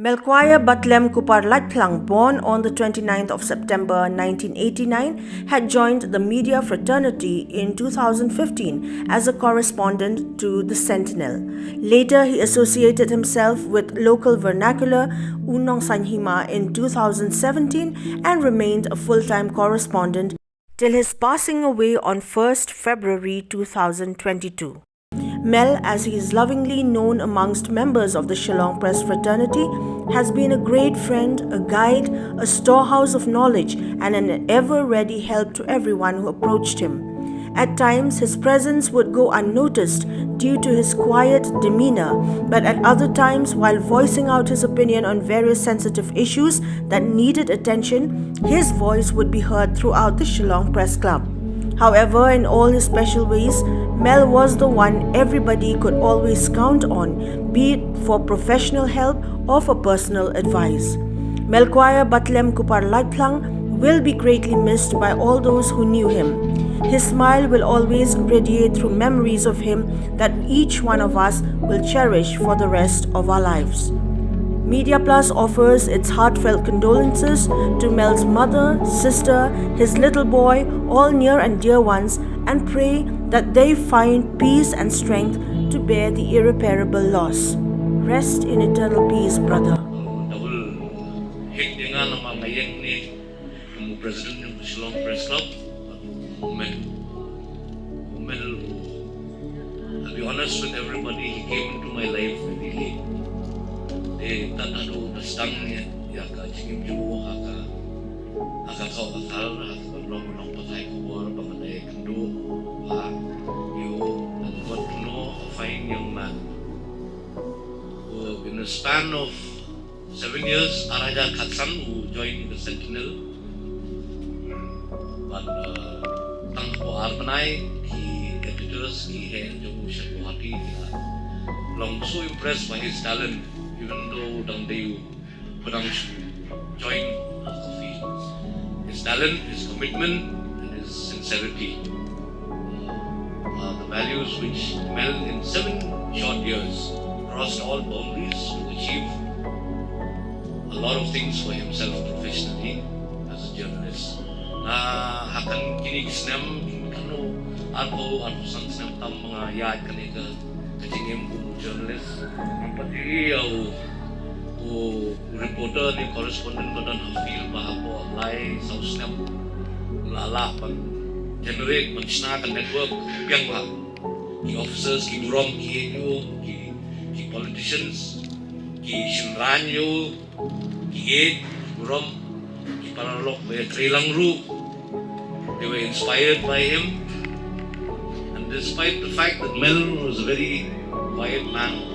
Melquire Batlem Laitphlang, born on the 29th of September 1989, had joined the media fraternity in 2015 as a correspondent to The Sentinel. Later, he associated himself with local vernacular Unong Sanhima in 2017 and remained a full-time correspondent till his passing away on 1st February 2022. Mel, as he is lovingly known amongst members of the Shillong press fraternity, has been a great friend, a guide, a storehouse of knowledge, and an ever-ready help to everyone who approached him. At times, his presence would go unnoticed due to his quiet demeanor, but at other times, while voicing out his opinion on various sensitive issues that needed attention, his voice would be heard throughout the Shillong Press Club. However, in all his special ways, Mel was the one everybody could always count on, be it for professional help or for personal advice. Melquire Batlem Laitphlang will be greatly missed by all those who knew him. His smile will always radiate through memories of him that each one of us will cherish for the rest of our lives. Media Plus offers its heartfelt condolences to Mel's mother, sister, his little boy, all near and dear ones, and pray that they find peace and strength to bear the irreparable loss. Rest in eternal peace, brother. President of Shillong Press Club, I'll be honest with everybody, he came into my life really late. Tatado nastang ya ka chingim juo haka kau akal haka long long pakai kubur pakai kendo you got to know a fine young man who in a span of 7 years Araja Katsan who joined the Sentinel, but tang ko arpanai ki editors ki hai jo Shapati long so impressed by his talent. Even though Dangdayu Padangsu joined Coffee, his talent, his commitment, and his sincerity, the values which Mel in 7 short years crossed all boundaries to achieve a lot of things for himself professionally as a journalist. Hakan kini kisnem kano arpo san snem tam mga yad kanika kachingim journalist. Pati reporter ni correspondent badan hafil bahapo apply sa snap lala pag generate mag-snack network yang ba ki officers ki burom ki ki politicians ki shinran yo ki aid burom ki paralok be trilang ru, they were inspired by him, and despite the fact that Mel was a very quiet man,